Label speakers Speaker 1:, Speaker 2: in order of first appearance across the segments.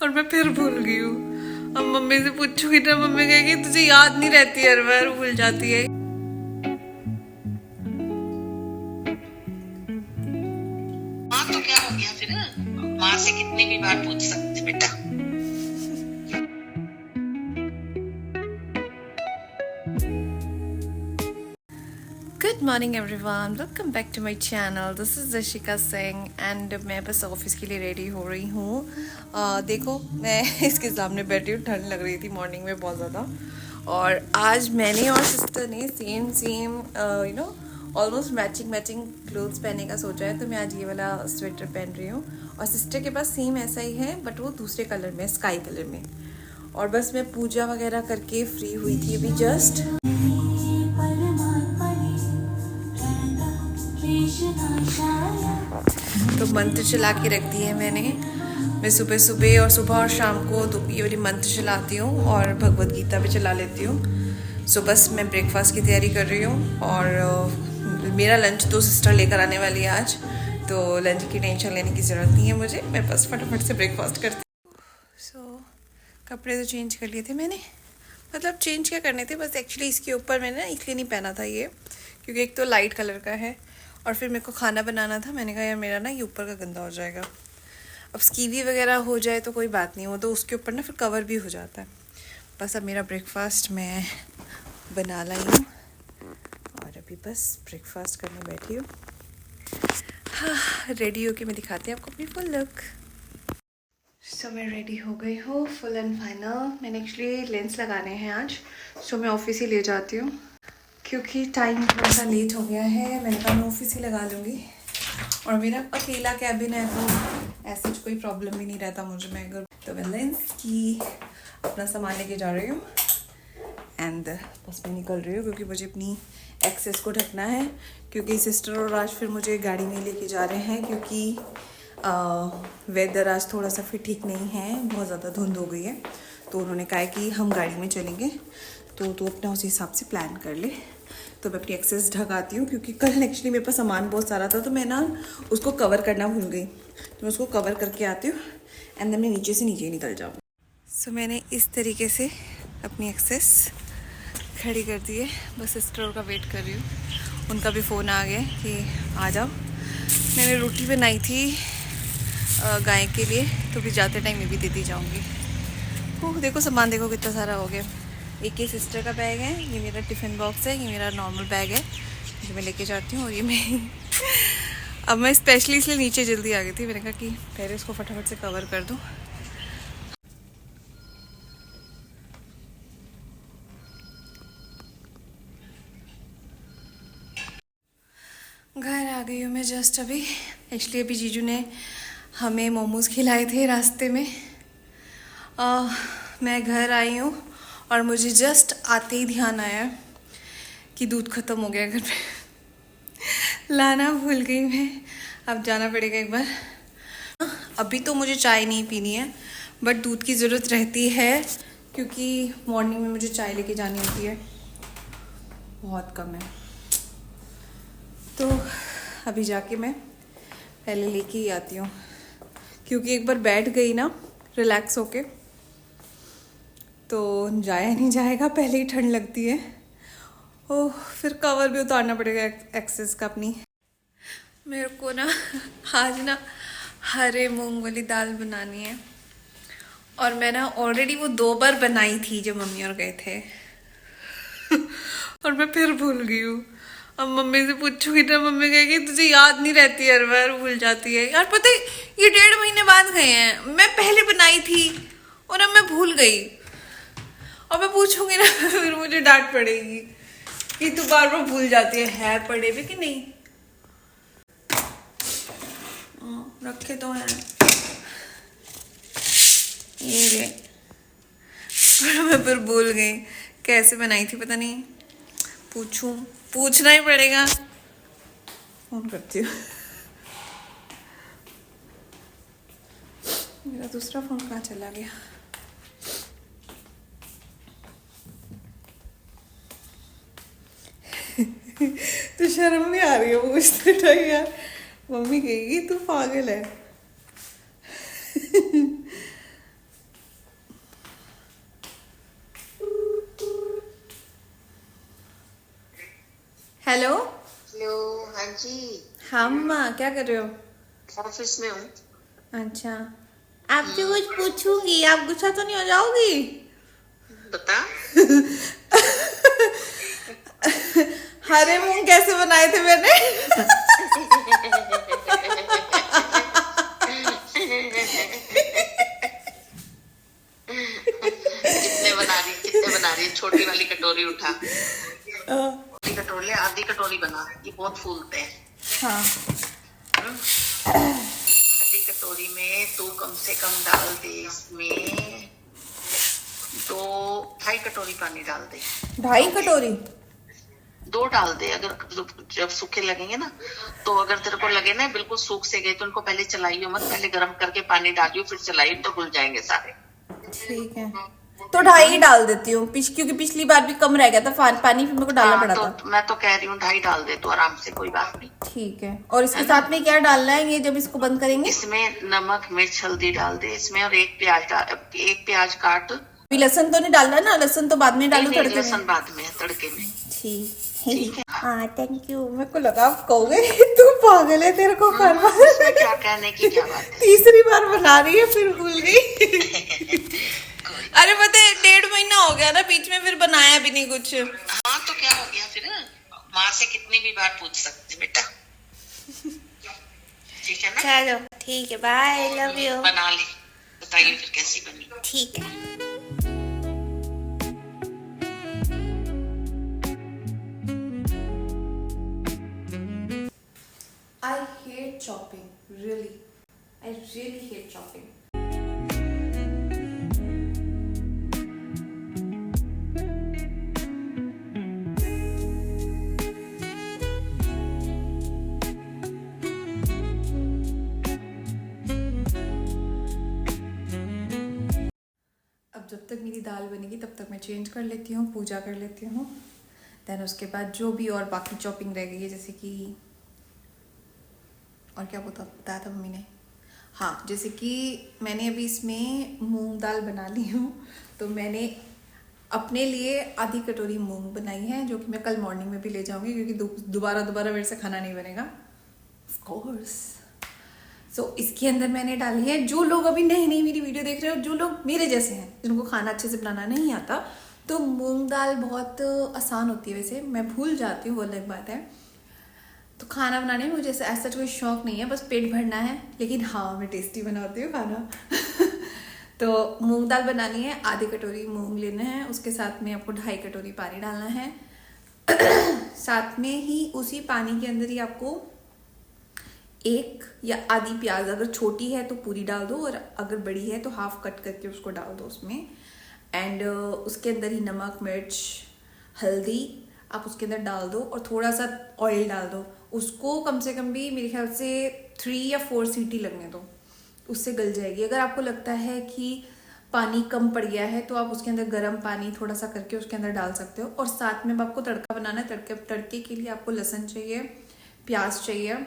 Speaker 1: और मैं फिर भूल गई हूँ। अब मम्मी से पूछूंगी ना, मम्मी कहेगी तुझे याद नहीं रहती, हर बार भूल जाती है।
Speaker 2: हाँ तो क्या हो गया फिर? माँ से कितनी भी बार पूछ सकते बेटा।
Speaker 1: Good morning everyone, welcome back to my channel. This is Darshika Singh and मैं बस ऑफिस के लिए रेडी हो रही हूँ। देखो मैं इसके सामने बैठी हूँ, ठंड लग रही थी मॉर्निंग में बहुत ज़्यादा। और आज मैंने और सिस्टर ने same same you know almost matching clothes पहनने का सोचा है। तो मैं आज ये वाला स्वेटर पहन रही हूँ और सिस्टर के पास सेम ऐसा ही है बट वो दूसरे कलर में, स्काई कलर में। और बस मैं पूजा वगैरह करके फ्री हुई थी अभी जस्ट। तो मंत्र चला के रख दी है मैंने। मैं सुबह और शाम को ये वाली मंत्र चलाती हूँ और भगवत गीता भी चला लेती हूँ। सो बस मैं ब्रेकफास्ट की तैयारी कर रही हूँ और मेरा लंच तो सिस्टर लेकर आने वाली है आज, तो लंच की टेंशन लेने की ज़रूरत नहीं है मुझे। मैं बस फटाफट से ब्रेकफास्ट करती हूँ। सो कपड़े तो चेंज कर लिए थे मैंने, मतलब चेंज क्या करने थे, बस एक्चुअली इसके ऊपर मैंने ना इसलिए नहीं पहना था ये, क्योंकि एक तो लाइट कलर का है और फिर मेरे को खाना बनाना था। मैंने कहा यार मेरा ना ये ऊपर का गंदा हो जाएगा। अब स्कीवी वगैरह हो जाए तो कोई बात नहीं, वो तो उसके ऊपर ना फिर कवर भी हो जाता है। बस अब मेरा ब्रेकफास्ट मैं बना लाई हूँ और अभी बस ब्रेकफास्ट करने बैठी हूँ। हाँ, रेडी होके मैं दिखाती हूँ आपको अपनी फुल लुक। सो मैं रेडी हो गई हूँ फुल एंड फाइनल। मैंने एक्चुअली लेंस लगाने हैं आज, सो मैं ऑफिस ही ले जाती हूँ क्योंकि टाइम थोड़ा सा लेट हो गया है। मैंने कहा मैं ऑफिस ही लगा लूँगी और मेरा अकेला कैबिन है तो ऐसा कोई प्रॉब्लम भी नहीं रहता मुझे। मैं अगर तो मैं लेंस की अपना सामान लेके जा रही हूँ एंड बस मैं निकल रही हूँ क्योंकि मुझे अपनी एक्सेस को ढकना है, क्योंकि सिस्टर और आज फिर मुझे गाड़ी में लेके जा रहे हैं क्योंकि वेदर आज थोड़ा सा फिर ठीक नहीं है, बहुत ज़्यादा धुंध हो गई है। तो उन्होंने कहा कि हम गाड़ी में चलेंगे तो अपना उस हिसाब से प्लान कर ले। तो मैं अपनी एक्सेस ढकाती हूँ क्योंकि कल एक्चुअली मेरे पास सामान बहुत सारा था तो मैं ना उसको कवर करना भूल गई। तो मैं उसको कवर करके आती हूँ एंड देन मैं नीचे से नीचे निकल जाऊँ। सो मैंने इस तरीके से अपनी एक्सेस खड़ी कर दी है। बस सिस्टर का वेट कर रही हूँ, उनका भी फ़ोन आ गया कि आ जाओ। मैंने रोटी बनाई थी गाय के लिए, तो भी जाते टाइम मैं भी देती जाऊँगी। ओह देखो सामान देखो कितना सारा हो गया। एक ये सिस्टर का बैग है, ये मेरा टिफ़िन बॉक्स है, ये मेरा नॉर्मल बैग है जो मैं लेके जाती हूँ। और ये मैं अब मैं स्पेशली इसलिए नीचे जल्दी आ गई थी, मैंने कहा कि पहले इसको फटाफट से कवर कर दूँ। घर आ गई हूँ मैं जस्ट अभी। एक्चुअली अभी जीजू ने हमें मोमोज़ खिलाए थे रास्ते में। मैं घर आई हूँ और मुझे जस्ट आते ही ध्यान आया कि दूध ख़त्म हो गया घर पे। लाना भूल गई मैं, अब जाना पड़ेगा एक बार। अभी तो मुझे चाय नहीं पीनी है बट दूध की ज़रूरत रहती है क्योंकि मॉर्निंग में मुझे चाय लेके जानी होती है, बहुत कम है। तो अभी जाके मैं पहले लेके ही आती हूँ क्योंकि एक बार बैठ गई ना रिलैक्स होके तो जाया नहीं जाएगा, पहले ही ठंड लगती है। ओह फिर कवर भी उतारना पड़ेगा एक्सेस का अपनी। मेरे को ना आज ना हरे मूंग वाली दाल बनानी है और मैं ना ऑलरेडी वो 2 बार बनाई थी जब मम्मी और गए थे और मैं फिर भूल गई हूँ। अब मम्मी से पूछूंगी ना, मम्मी कहेगी तुझे याद नहीं रहती, हर बार भूल जाती है। यार पता है ये 1.5 महीने बाद गए हैं, मैं पहले बनाई थी और अब मैं भूल गई और मैं पूछूंगी ना फिर मुझे डांट पड़ेगी कि तू बार बार भूल जाती है पढ़े भी कि नहीं। रखे तो हैं ये रे, पर मैं फिर भूल गई कैसे बनाई थी, पता नहीं। पूछना ही पड़ेगा, फोन करती हूँ। मेरा दूसरा फोन कहाँ चला गया? तो शर्म भी आ रही है पूछते टाइम यार, मम्मी कहेगी तू पागल है। हेलो।
Speaker 2: हेलो। हाँ जी।
Speaker 1: हाँ मम्मा, क्या कर रहे हो?
Speaker 2: ऑफिस में हूँ।
Speaker 1: अच्छा, आपसे कुछ पूछूंगी, आप गुस्सा तो नहीं हो जाओगी?
Speaker 2: बता।
Speaker 1: हरे मूंग कैसे बनाए थे मैंने?
Speaker 2: कितने बना रही है? छोटी वाली कटोरी उठा।
Speaker 1: अ,
Speaker 2: छोटी कटोरी ले, आधी कटोरी बना, ये बहुत फूलते हैं।
Speaker 1: हाँ।
Speaker 2: हम्म, आधी कटोरी में तू कम से कम डाल दे इसमें 2-2.5 कटोरी पानी डाल दे।
Speaker 1: 2.5 कटोरी?
Speaker 2: 2 डाल दे। अगर जब सूखे लगेंगे ना, तो अगर तेरे को लगे ना बिल्कुल सूख से गए, तो उनको पहले चलाइयो मत, पहले गर्म करके पानी डालियो, फिर चलाइयो, तो घुल जाएंगे सारे।
Speaker 1: ठीक है, तो 2.5 डाल देती हूँ, क्योंकि पिछली बार भी कम रह गया था पानी, फिर मेरे को डालना पड़ा था।
Speaker 2: मैं तो कह रही हूँ 2.5 डाल दे तो आराम से, कोई बात नहीं।
Speaker 1: ठीक है। और इसके साथ में क्या डालना है ये जब इसको बंद करेंगे?
Speaker 2: इसमें नमक, मिर्च, हल्दी डाल दे इसमें, और एक प्याज काट।
Speaker 1: अभी लहसुन तो नहीं डालना ना? लहसुन तो बाद में डालू तड़के में?
Speaker 2: लहसुन बाद में, तड़के में।
Speaker 1: ठीक है। हाँ, थैंक यू। मेरे को लगा आप कहोगे तू पागल है, तेरे को हर बार
Speaker 2: इसमें क्या कहने की क्या बात है?
Speaker 1: तीसरी बार बना रही है फिर भूल गई। अरे पता है, 1.5 महीना हो गया ना बीच में, फिर बनाया भी नहीं कुछ।
Speaker 2: हाँ तो क्या हो गया फिर? माँ से कितनी भी बार पूछ सकते बेटा। ठीक है ना?
Speaker 1: चलो ठीक है, बाय, लव यू।
Speaker 2: बना ले, बताइए फिर कैसी बनी।
Speaker 1: ठीक है। I hate chopping, really. I really hate chopping. अब जब तक मेरी दाल बनेगी तब तक मैं चेंज कर लेती हूँ, पूजा कर लेती हूँ। देन उसके बाद जो भी और बाकी चॉपिंग रह गई है, जैसे कि और क्या बताया था मम्मी ने, हाँ, जैसे कि मैंने अभी इसमें मूंग दाल बना ली हूँ, तो मैंने अपने लिए आधी कटोरी मूंग बनाई है, जो कि मैं कल मॉर्निंग में भी ले जाऊंगी, क्योंकि दोबारा मेरे से खाना नहीं बनेगा, ऑफ कोर्स। सो इसके अंदर मैंने डाली है, जो लोग अभी नई मेरी वीडियो देख रहे हो, जो लोग मेरे जैसे हैं, जिनको खाना अच्छे से बनाना नहीं आता, तो मूंग दाल बहुत आसान होती है। वैसे मैं भूल जाती हूँ, वो अलग बात है। तो खाना बनाने में मुझे ऐसा कोई शौक नहीं है, बस पेट भरना है, लेकिन हाँ, मैं टेस्टी बनाती हूँ खाना। तो मूंग दाल बनानी है, आधी कटोरी मूंग लेना है, उसके साथ में आपको 2.5 कटोरी पानी डालना है। साथ में ही उसी पानी के अंदर ही आपको 1 या आधी प्याज, अगर छोटी है तो पूरी डाल दो, और अगर बड़ी है तो हाफ कट करके उसको डाल दो उसमें। एंड उसके अंदर ही नमक, मिर्च, हल्दी आप उसके अंदर डाल दो, और थोड़ा सा ऑयल डाल दो। उसको कम से कम भी मेरे ख्याल से 3 या 4 सीटी लगने दो, उससे गल जाएगी। अगर आपको लगता है कि पानी कम पड़ गया है, तो आप उसके अंदर गर्म पानी थोड़ा सा करके उसके अंदर डाल सकते हो। और साथ में आपको तड़का बनाना है। तड़के के लिए आपको लहसुन चाहिए, प्याज चाहिए,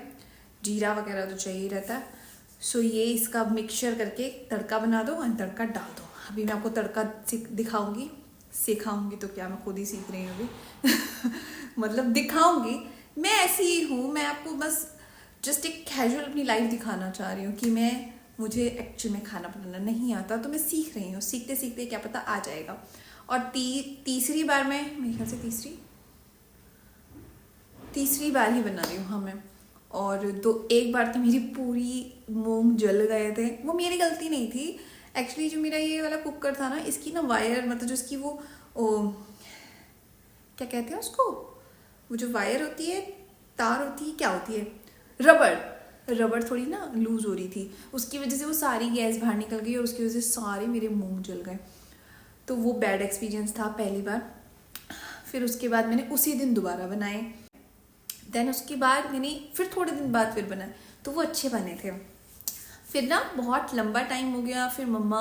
Speaker 1: जीरा वगैरह तो चाहिए रहता है। सो ये इसका मिक्सचर करके तड़का बना दो, और तड़का डाल दो। अभी मैं आपको तड़का दिखाऊंगी, सिखाऊंगी तो क्या, मैं खुद ही सीख रही हूँ अभी। मतलब दिखाऊंगी, मैं ऐसी ही हूँ। मैं आपको बस जस्ट एक कैजुअल अपनी लाइफ दिखाना चाह रही हूँ कि मुझे एक्चुअल में खाना बनाना नहीं आता, तो मैं सीख रही हूँ। सीखते सीखते क्या पता आ जाएगा। और तीसरी बार मेरे ख्याल से तीसरी बार ही बना रही हूँ, हाँ मैं। और एक बार तो मेरी पूरी मूंग जल गए थे, वो मेरी गलती नहीं थी एक्चुअली। जो मेरा ये वाला कुकर था ना, इसकी ना वायर, मतलब जो इसकी वो क्या कहते हैं उसको, वो जो वायर होती है, तार होती है, क्या होती है, रबड़ थोड़ी ना लूज हो रही थी, उसकी वजह से वो सारी गैस बाहर निकल गई, और उसकी वजह से सारे मेरे मूंग जल गए। तो वो बैड एक्सपीरियंस था पहली बार। फिर उसके बाद मैंने उसी दिन दोबारा बनाए। देन उसके बाद मैंने फिर थोड़े दिन बाद फिर बनाए, तो वो अच्छे बने थे। फिर ना बहुत लंबा टाइम हो गया, फिर मम्मा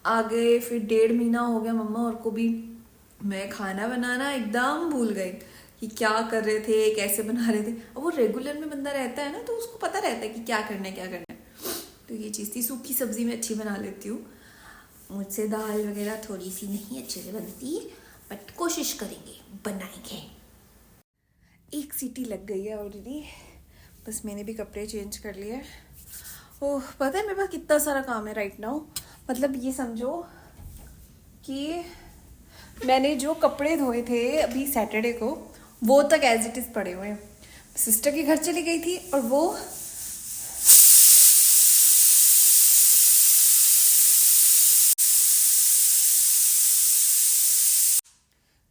Speaker 1: आ गए, फिर 1.5 महीना हो गया मम्मा और को भी। मैं खाना बनाना एकदम भूल गई कि क्या कर रहे थे, कैसे बना रहे थे। अब वो रेगुलर में बंदा रहता है ना, तो उसको पता रहता है कि क्या करना है। तो ये चीज़ थी। सूखी सब्जी मैं अच्छी बना लेती हूँ, मुझसे दाल वगैरह थोड़ी सी नहीं अच्छे से बनती, बट कोशिश करेंगे, बनाएंगे। 1 सीटी लग गई है ऑलरेडी। बस मैंने भी कपड़े चेंज कर लिए। ओह, पता है मेरे पास कितना सारा काम है राइट नाउ। मतलब ये समझो कि मैंने जो कपड़े धोए थे अभी सैटरडे को, वो तक एज इट इज़ पड़े हुए हैं। सिस्टर के घर चली गई थी और वो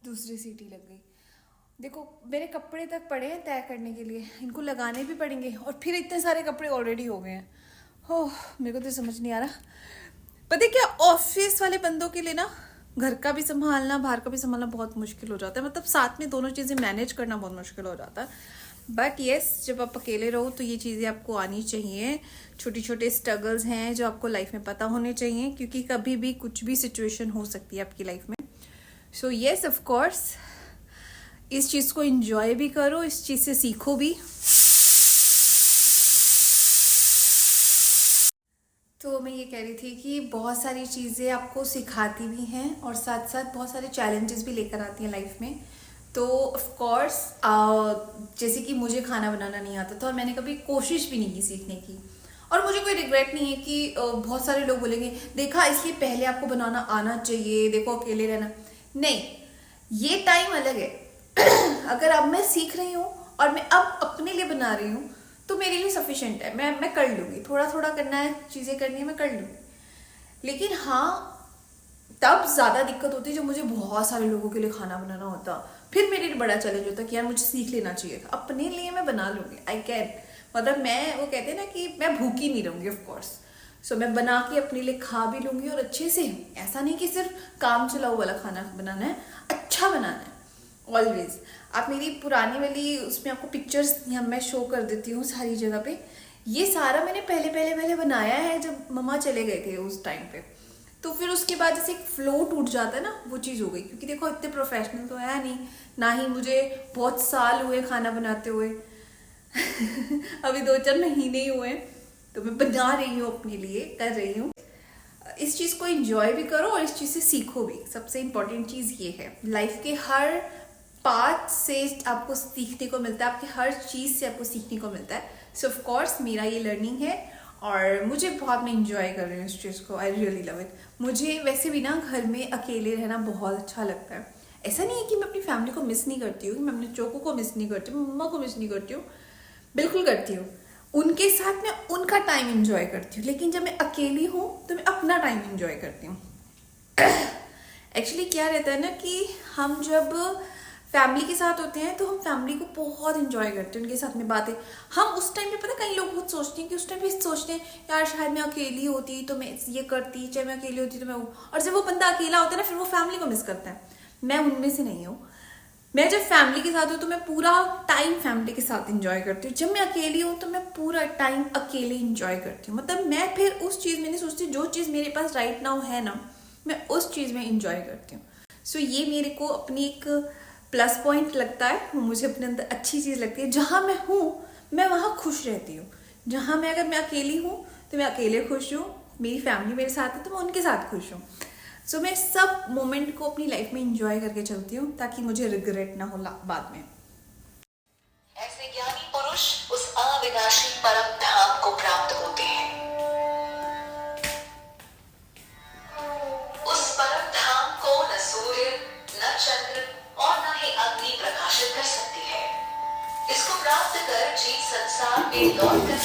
Speaker 1: दूसरी सीटी लग गई। देखो मेरे कपड़े तक पड़े हैं तय करने के लिए, इनको लगाने भी पड़ेंगे और फिर इतने सारे कपड़े ऑलरेडी हो गए हैं। ओह, मेरे को तो समझ नहीं आ रहा। पता है क्या, ऑफिस वाले बंदों के लिए ना घर का भी संभालना बाहर का भी संभालना बहुत मुश्किल हो जाता है। मतलब साथ में दोनों चीज़ें मैनेज करना बहुत मुश्किल हो जाता है। बट येस, जब आप अकेले रहो तो ये चीज़ें आपको आनी चाहिए। छोटे छोटे स्ट्रगल्स हैं जो आपको लाइफ में पता होने चाहिए, क्योंकि कभी भी कुछ भी सिचुएशन हो सकती है आपकी लाइफ में। सो येस, ऑफ कोर्स इस चीज़ को एंजॉय भी करो, इस चीज़ से सीखो भी। तो मैं ये कह रही थी कि बहुत सारी चीज़ें आपको सिखाती भी हैं और साथ साथ बहुत सारे चैलेंजेस भी लेकर आती हैं लाइफ में। तो ऑफ कोर्स जैसे कि मुझे खाना बनाना नहीं आता था और मैंने कभी कोशिश भी नहीं की सीखने की, और मुझे कोई रिग्रेट नहीं है कि बहुत सारे लोग बोलेंगे देखा इसलिए पहले आपको बनाना आना चाहिए, देखो अकेले रहना नहीं, ये टाइम अलग है। अगर अब मैं सीख रही हूँ और मैं अब अपने लिए बना रही हूँ तो मेरे लिए सफिशिएंट है, मैं कर लूँगी। थोड़ा थोड़ा करना है, चीज़ें करनी है, मैं कर लूँगी। लेकिन हाँ, तब ज़्यादा दिक्कत होती जब मुझे बहुत सारे लोगों के लिए खाना बनाना होता। फिर मेरे लिए बड़ा चैलेंज होता कि यार मुझे सीख लेना चाहिए था। अपने लिए मैं बना लूँगी, आई कैन। मतलब मैं, वो कहते हैं ना कि मैं भूखी नहीं रहूँगी ऑफ कोर्स। सो मैं बना के अपने लिए खा भी लूँगी और अच्छे से। ऐसा नहीं कि सिर्फ काम चलाओ वाला खाना बनाना है, अच्छा बनाना है ऑलवेज। आप मेरी पुरानी वाली उसमें आपको पिक्चर्स यहाँ मैं शो कर देती हूँ सारी जगह पे। ये सारा मैंने पहले बनाया है जब मम्मा चले गए थे उस टाइम पे। तो फिर उसके बाद जैसे एक फ्लो टूट जाता है ना, वो चीज़ हो गई। क्योंकि देखो इतने प्रोफेशनल तो है नहीं, ना ही मुझे बहुत साल हुए खाना बनाते हुए। अभी 2-4 महीने ही हुए, तो मैं बना रही हूँ अपने लिए, कर रही हूँ। इस चीज़ को एंजॉय भी करो और इस चीज़ से सीखो भी। सबसे इम्पोर्टेंट चीज़ ये है, लाइफ के हर पार्ट से आपको सीखने को मिलता है, आपके हर चीज़ से आपको सीखने को मिलता है। सो ऑफ कोर्स मेरा ये लर्निंग है और मुझे बहुत, मैं इंजॉय कर रही हूँ इस चीज़ को। I really love it. मुझे वैसे भी ना घर में अकेले रहना बहुत अच्छा लगता है। ऐसा नहीं है कि मैं अपनी फैमिली को मिस नहीं करती हूँ, मैं अपने चोको को मिस नहीं करती हूँ, मम्मा को मिस नहीं करती हूँ, बिल्कुल करती हूँ। उनके साथ मैं उनका टाइम इंजॉय करती हूँ, लेकिन जब मैं अकेली हूँ तो मैं अपना टाइम इंजॉय करती हूँ। एक्चुअली क्या रहता है ना कि हम जब फैमिली के साथ होते हैं तो हम फैमिली को बहुत इंजॉय करते हैं, उनके साथ में बातें। हम उस टाइम पे, पता कई लोग बहुत सोचते हैं कि उस टाइम पे सोचते हैं यार शायद मैं अकेली होती तो मैं ये करती, चाहे मैं अकेली होती तो मैं वो। और जब वो बंदा अकेला होता है ना, फिर वो फैमिली को मिस करता है। मैं उनमें से नहीं हूँ। मैं जब फैमिली के साथ हूँ तो मैं पूरा टाइम फैमिली के साथ इंजॉय करती हूँ। जब मैं अकेली हूँ तो मैं पूरा टाइम अकेले इंजॉय करती हूँ। मतलब मैं फिर उस चीज़ में नहीं सोचती, जो चीज़ मेरे पास राइट नाउ है ना, मैं उस चीज़ में इंजॉय करती हूँ। सो ये मेरे को अपनी एक प्लस पॉइंट लगता है, वो मुझे अपने अंदर अच्छी चीज़ लगती है। जहाँ मैं हूँ मैं वहाँ खुश रहती हूँ। जहाँ मैं, अगर मैं अकेली हूँ तो मैं अकेले खुश हूँ, मेरी फैमिली मेरे साथ है तो मैं उनके साथ खुश हूँ। सो मैं सब मोमेंट को अपनी लाइफ में इंजॉय करके चलती हूँ ताकि मुझे रिग्रेट ना हो बाद में।
Speaker 3: ऐसे ज्ञानी पुरुष उस अविनाशी परम धाम को प्राप्त होते हैं। उस परम धाम को न सूर्य, न चंद्र और न ही अग्नि प्रकाशित कर सकती है। इसको प्राप्त कर जीव संसार में लौट कर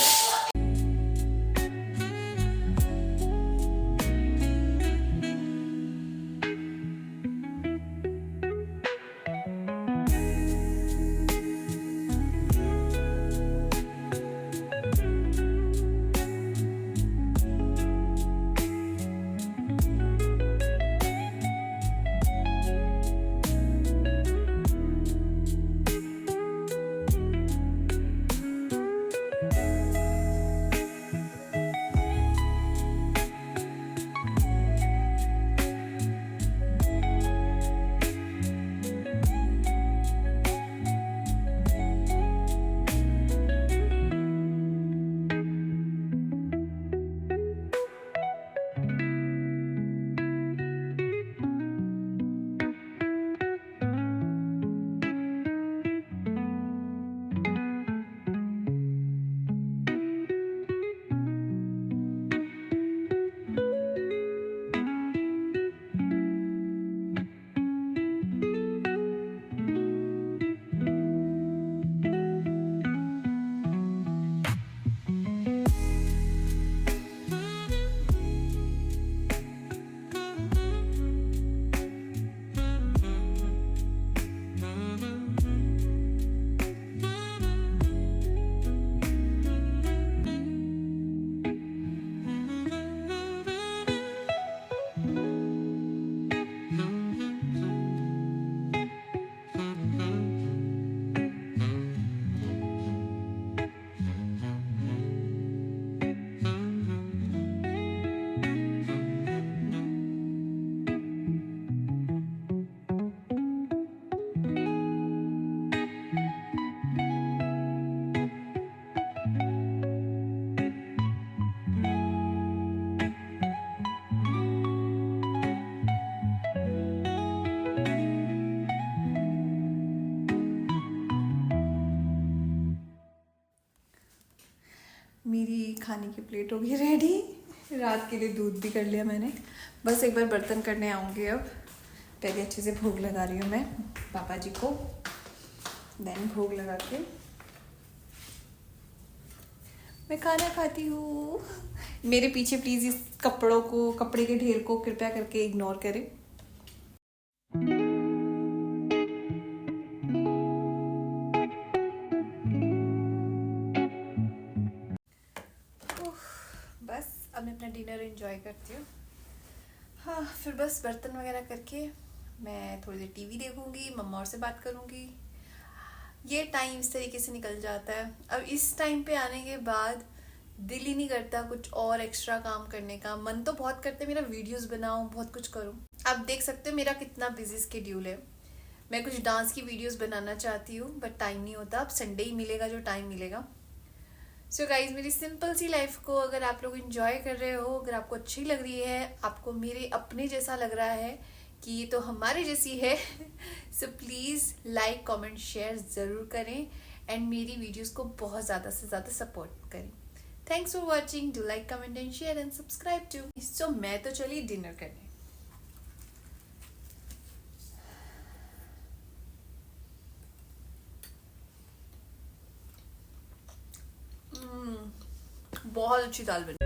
Speaker 1: खाने की प्लेट होगी रेडी। रात के लिए दूध भी कर लिया मैंने, बस एक बार बर्तन करने आऊँगी अब। पहले अच्छे से भोग लगा रही हूँ मैं पापा जी को, देन भोग लगा के मैं खाना खाती हूँ। मेरे पीछे प्लीज़ इस कपड़े के ढेर को कृपया करके इग्नोर करें। बस अब मैं अपना डिनर एंजॉय करती हूँ। हाँ, फिर बस बर्तन वगैरह करके मैं थोड़ी देर टीवी देखूंगी, मम्मा और से बात करूंगी। ये टाइम इस तरीके से निकल जाता है। अब इस टाइम पे आने के बाद दिल ही नहीं करता कुछ और एक्स्ट्रा काम करने का। मन तो बहुत करता है मेरा वीडियोस बनाऊं, बहुत कुछ करूं। आप देख सकते हो मेरा कितना बिजी स्केड्यूल है। मैं कुछ डांस की वीडियोस बनाना चाहती हूँ बट टाइम नहीं होता। अब संडे ही मिलेगा जो टाइम मिलेगा। सो गाइज, मेरी सिंपल सी लाइफ को अगर आप लोग एंजॉय कर रहे हो, अगर आपको अच्छी लग रही है, आपको मेरे अपने जैसा लग रहा है कि ये तो हमारे जैसी है, so please like comment share ज़रूर करें एंड मेरी वीडियोस को बहुत ज़्यादा से ज़्यादा सपोर्ट करें। Thanks for watching. Do like comment and share and subscribe to. So मैं तो चली डिनर करने। बहुत अच्छी दाल बनी।